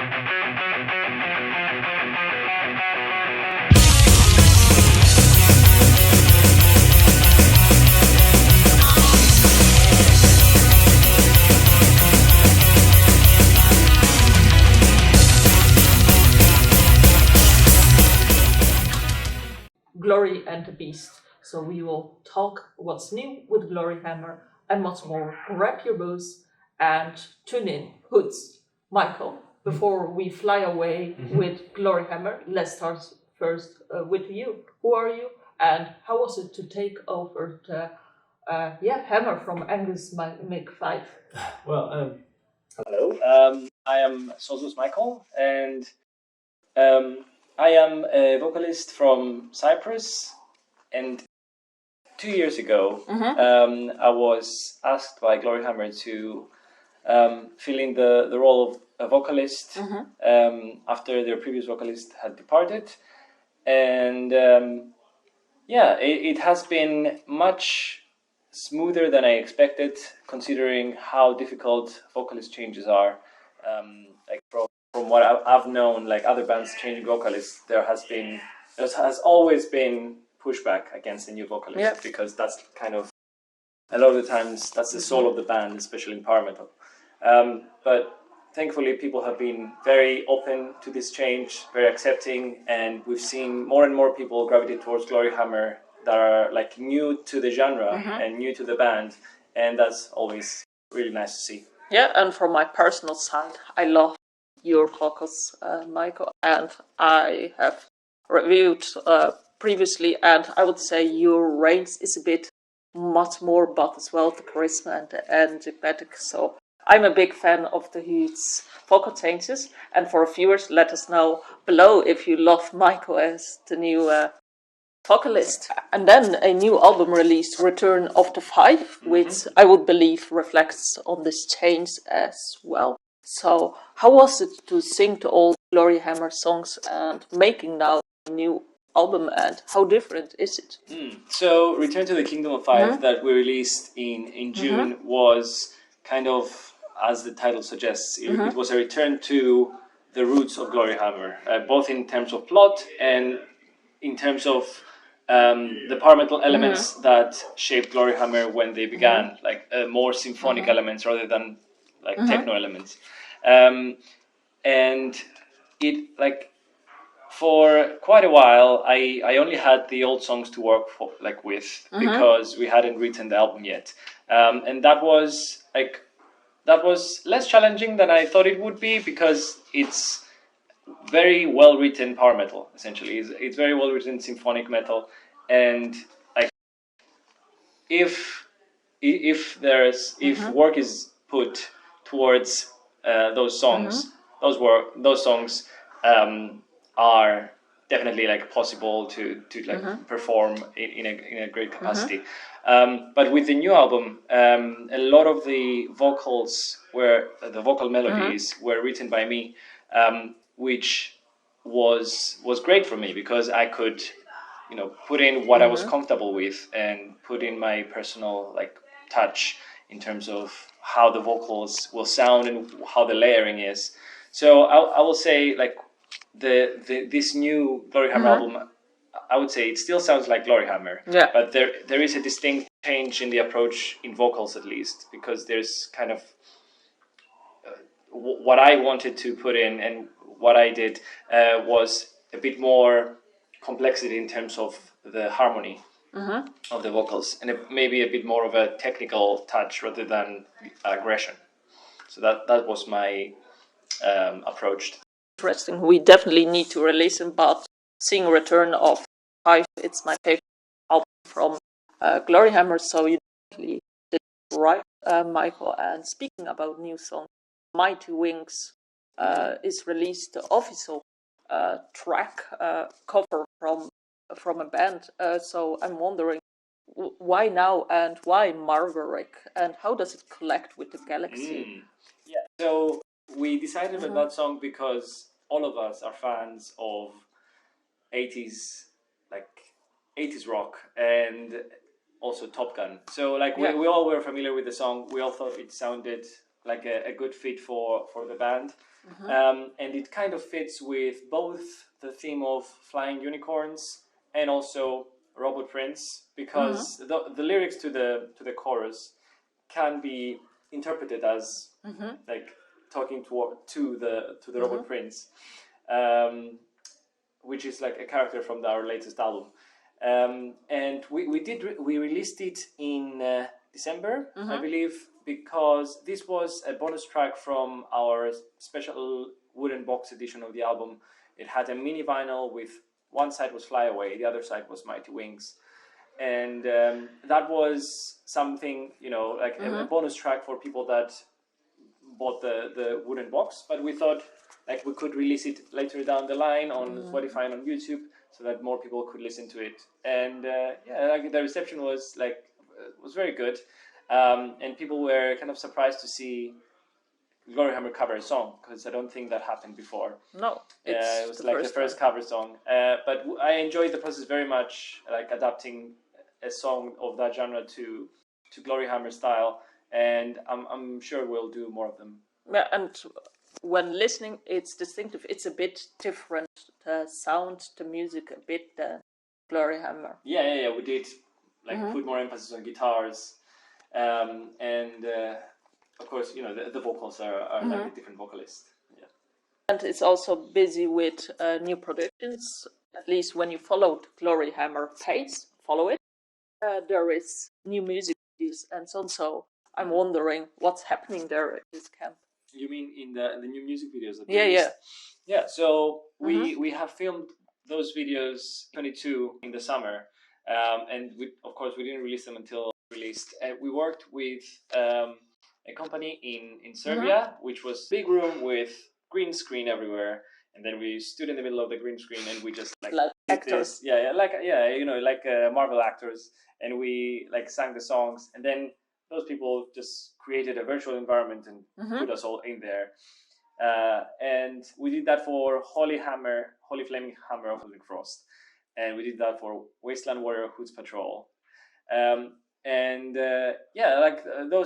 Glory and the Beast. So we will talk what's new with Gloryhammer and what's more. Grab your booze and tune in. Hoods, Michael, before we fly away with Gloryhammer, let's start first with you. Who are you and how was it to take over the hammer from Angus McFife? Well, hello. I am Sozos Michael, and I am a vocalist from Cyprus. And 2 years ago, I was asked by Gloryhammer to fill in the role of a vocalist after their previous vocalist had departed. And it has been much smoother than I expected, considering how difficult vocalist changes are. From what I've known, like other bands changing vocalists, there has always been pushback against a new vocalist, because that's kind of, a lot of the times, that's the soul of the band, especially in power metal. But thankfully, people have been very open to this change, very accepting, and we've seen more and more people gravitate towards Gloryhammer that are like new to the genre and new to the band, and that's always really nice to see. Yeah, and from my personal side, I love your vocals, Michael, and I have reviewed previously, and I would say your range is a bit much more, but as well the charisma and the Galactic. So I'm a big fan of the Hoods vocal changes, and for viewers, let us know below if you love Michael as the new vocalist. And then a new album released, Return of the Five, which I would believe reflects on this change as well. So how was it to sing to all Gloryhammer songs and making now a new album, and how different is it? So Return to the Kingdom of Fife that we released in June was kind of, as the title suggests, it was a return to the roots of Gloryhammer, both in terms of plot and in terms of the power metal elements that shaped Gloryhammer when they began, like more symphonic elements rather than like techno elements. And it, like, for quite a while, I only had the old songs to work with because we hadn't written the album yet, and that was less challenging than I thought it would be, because it's very well written power metal. Essentially, it's very well written symphonic metal, and like if work is put towards those songs, those songs are definitely like possible to like perform in a great capacity. But with the new album, a lot of the vocal melodies were written by me, which was great for me, because I could, put in what I was comfortable with and put in my personal like touch in terms of how the vocals will sound and how the layering is. So I will say, like, this new Gloryhammer album, I would say it still sounds like Gloryhammer, but there is a distinct change in the approach in vocals, at least, because there's kind of what I wanted to put in and what I did was a bit more complexity in terms of the harmony of the vocals, and maybe a bit more of a technical touch rather than aggression. So that was my approach. Interesting. We definitely need to release them, but seeing Return of Five, it's my favorite album from Gloryhammer, so you definitely did right, Michael. And speaking about new songs, Mighty Wings is released, the official track cover from a band. So I'm wondering, why now, and why Marverick, and how does it collect with the Galaxy? Yeah, so we decided on that song because all of us are fans of 80s rock and also Top Gun. So we all were familiar with the song. We all thought it sounded like a good fit for the band. And it kind of fits with both the theme of flying unicorns and also Robot Prince, because the lyrics to the chorus can be interpreted as like talking to the Robot Prince, which is like a character from our latest album. And we released it in December, I believe, because this was a bonus track from our special wooden box edition of the album. It had a mini vinyl with one side was Fly Away, the other side was Mighty Wings. And that was something, like a bonus track for people that bought the wooden box. But we thought like we could release it later down the line on Spotify and on YouTube, so that more people could listen to it. And like the reception was very good, and people were kind of surprised to see Gloryhammer cover a song, because I don't think that happened before. No, it was like the first cover song. But I enjoyed the process very much, like adapting a song of that genre to Gloryhammer style, and I'm sure we'll do more of them. Yeah, and when listening, it's distinctive. It's a bit different. The sound, the music, a bit than Gloryhammer. Yeah. We did put more emphasis on guitars, and of course, the vocals are like a different vocalist. Yeah. And it's also busy with new productions. At least when you followed Gloryhammer page, follow it. There is new music videos and so on. So I'm wondering what's happening there at this camp. You mean in the new music videos? Yeah. So we have filmed those videos 22 in the summer, and of course we didn't release them until released. We worked with a company in Serbia, which was a big room with green screen everywhere, and then we stood in the middle of the green screen and we just like actors. Like Marvel actors, and we sang the songs, and then those people just created a virtual environment and put us all in there. And we did that for Holy Flaming Hammer of Holy Frost. And we did that for Wasteland Warrior Hoods Patrol. Those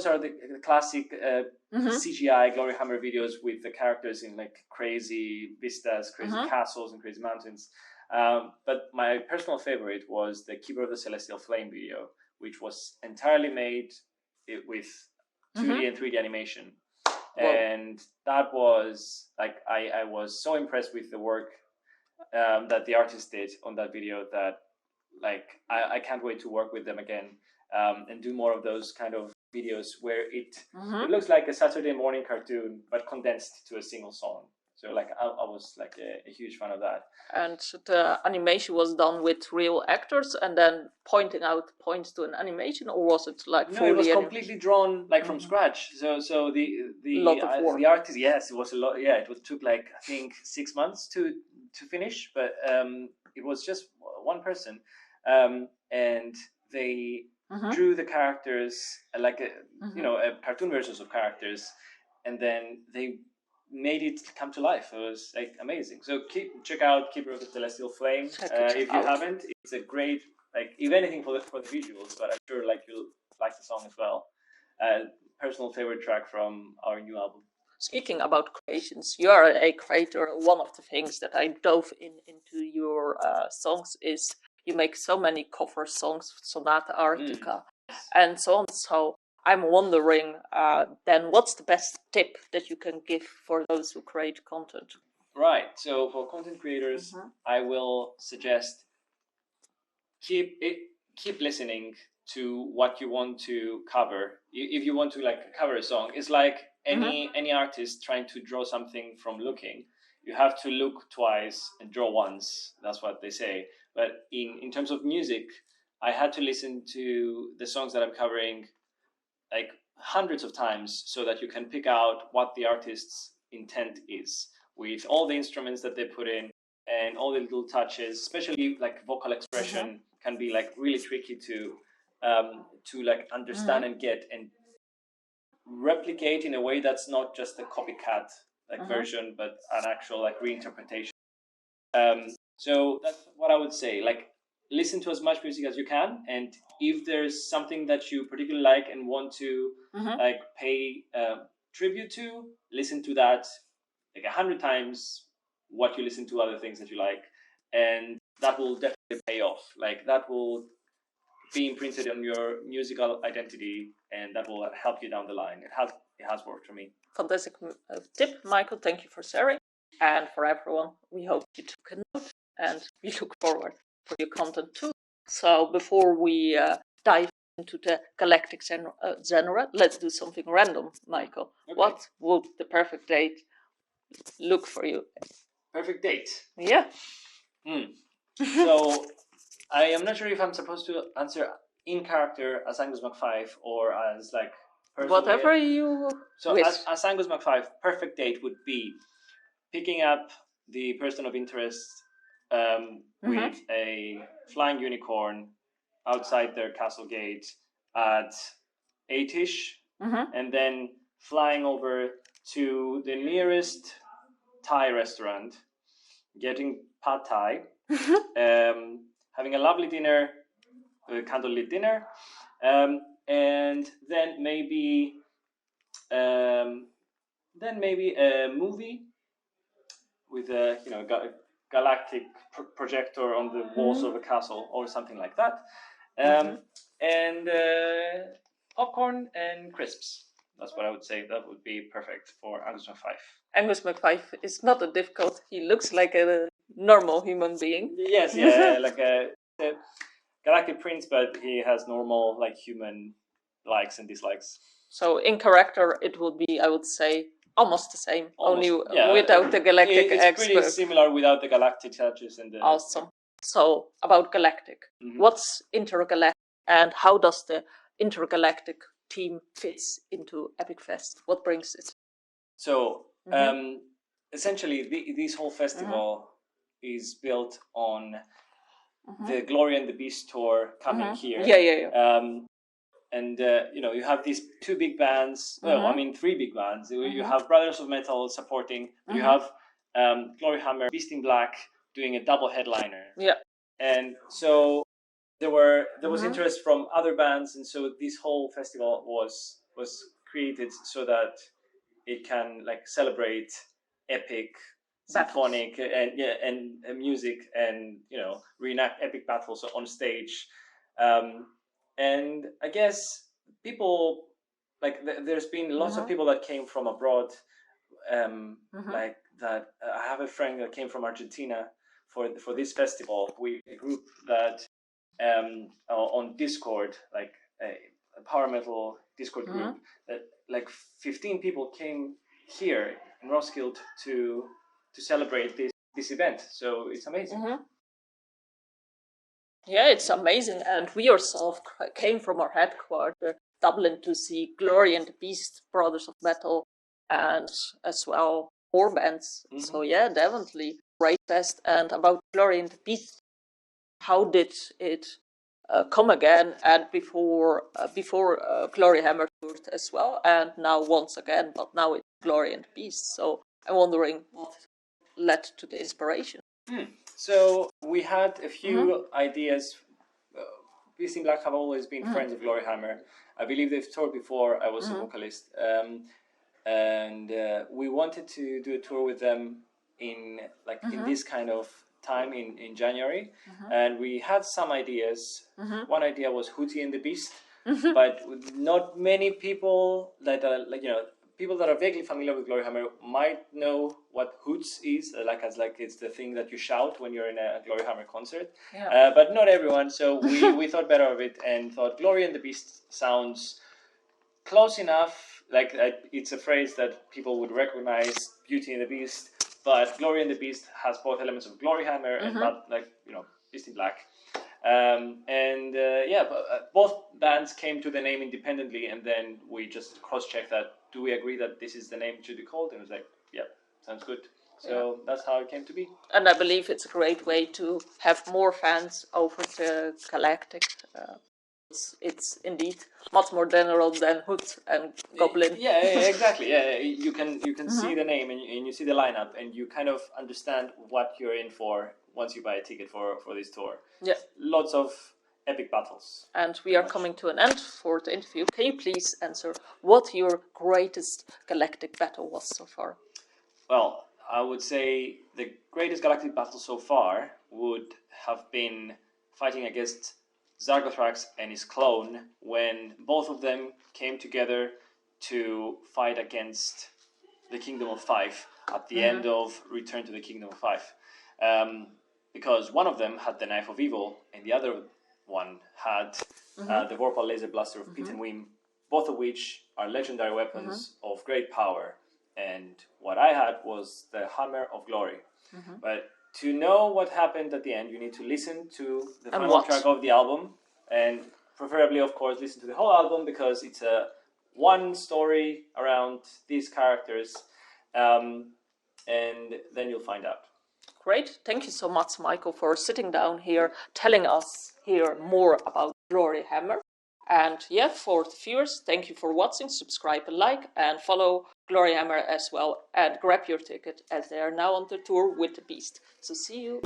are the classic CGI Gloryhammer videos with the characters in crazy vistas, crazy castles, and crazy mountains. But my personal favorite was the Keeper of the Celestial Flame video, which was entirely made with 2D and 3D animation. Whoa. And that was I was so impressed with the work that the artist did on that video that I can't wait to work with them again and do more of those kind of videos where it looks like a Saturday morning cartoon but condensed to a single song. So I was a huge fan of that. And the animation was done with real actors and then pointing out points to an animation, or was it No, it was completely drawn from scratch. So the artist, yes, it was a lot. Yeah, it took I think 6 months to finish, but it was just one person, and they drew the characters a cartoon versions of characters, and then they made it come to life. It was amazing. So check out Keeper of the Celestial Flame if you haven't. It's a great if anything for the visuals, but I'm sure you'll like the song as well. Personal favorite track from our new album. Speaking about creations, you are a creator. One of the things that I dove into your songs is you make so many cover songs, Sonata Arctica, and so on. So I'm wondering, then, what's the best tip that you can give for those who create content? Right. So for content creators, I will suggest keep listening to what you want to cover. If you want to cover a song, it's like any artist trying to draw something from looking. You have to look twice and draw once. That's what they say. But in terms of music, I had to listen to the songs that I'm covering hundreds of times so that you can pick out what the artist's intent is with all the instruments that they put in and all the little touches, especially vocal expression can be really tricky to understand and get and replicate in a way that's not just a copycat version, but an actual reinterpretation. So that's what I would say. Listen to as much music as you can, and if there's something that you particularly like and want to pay tribute to, listen to that like 100 times what you listen to other things that you like, and that will definitely pay off. Like that will be imprinted on your musical identity, and that will help you down the line. It has worked for me. Fantastic tip, Michael. Thank you for sharing. And for everyone, we hope you took a note, and we look forward for your content too. So before we dive into the Galactic genre, let's do something random, Michael. Okay. What would the perfect date look for you? Perfect date? Yeah. So I am not sure if I'm supposed to answer in character as Angus MacFive or as like whatever you wish. As Angus MacFive, perfect date would be picking up the person of interest with a flying unicorn outside their castle gate at 8ish, and then flying over to the nearest Thai restaurant, getting pad Thai, having a lovely dinner, a candlelit dinner, and then maybe a movie with a galactic projector on the walls of a castle or something like that, and popcorn and crisps. That's what I would say. That would be perfect for Angus MacFive. Angus MacFive is not a difficult. He looks like a normal human being. Yes, yeah, like a Galactic Prince, but he has normal, like, human likes and dislikes. So in character, it would be, I would say, almost the same, only without the Galactic expert. It's pretty similar without the Galactic touches and the. Awesome. So about Galactic, what's Intergalactic, and how does the Intergalactic team fits into EpicFest? What brings it? So essentially, this whole festival is built on the Glory and the Beast tour coming here. Yeah. And you have these two big bands. Well, I mean, three big bands. You have Brothers of Metal supporting. You have Gloryhammer, Beast in Black doing a double headliner. Yeah. And so there was interest from other bands, and so this whole festival was created so that it can like celebrate epic symphonic and music, and reenact epic battles on stage. And I guess people there's been lots of people that came from abroad, like that. I have a friend that came from Argentina for this festival. We a group that on Discord, like a power metal Discord group, that like 15 people came here in Roskilde to celebrate this event. So it's amazing. Yeah, it's amazing, and we ourselves came from our headquarters, Dublin, to see Glory and the Beast, Brothers of Metal, and as well more bands. So yeah, definitely great fest. And about Glory and the Beast, how did it come again? And before Gloryhammer toured as well, and now once again, but now it's Glory and the Beast. So I'm wondering what led to the inspiration. So we had a few ideas. Beast in Black have always been friends of Gloryhammer. I believe they've toured before. I was a vocalist, and we wanted to do a tour with them in this kind of time in January, and we had some ideas. One idea was Hootie and the Beast, but not many people that are people that are vaguely familiar with Gloryhammer might know what hoots is, it's the thing that you shout when you're in a Gloryhammer concert. Yeah. But not everyone, so we thought better of it and thought Glory and the Beast sounds close enough. It's a phrase that people would recognize, Beauty and the Beast, but Glory and the Beast has both elements of Gloryhammer and Beast in Black. Both bands came to the name independently, and then we just cross-checked that. Do we agree that this is the name it should be called? And it was like, yeah, sounds good. So that's how it came to be. And I believe it's a great way to have more fans over the Galactic. It's indeed much more general than Hood and Goblin. Yeah, exactly. Yeah, you can see the name and you see the lineup, and you kind of understand what you're in for once you buy a ticket for this tour. Yeah, lots of epic battles. And we are coming to an end for the interview. Can you please answer what your greatest Galactic battle was so far? Well, I would say the greatest galactic battle so far would have been fighting against Zargothrax and his clone when both of them came together to fight against the Kingdom of Fife at the end of Return to the Kingdom of Fife. Because one of them had the Knife of Evil and the other one had the Vorpal Laser Blaster of Pit and Wim, both of which are legendary weapons of great power. And what I had was the Hammer of Glory. But to know what happened at the end, you need to listen to the final track of the album, and preferably, of course, listen to the whole album because it's a one story around these characters, and then you'll find out. Great. Thank you so much, Michael, for sitting down here, telling us here more about Gloryhammer. And yeah, for the viewers, thank you for watching. Subscribe and like, and follow Gloryhammer as well. And grab your ticket as they are now on the tour with the Beast. So see you.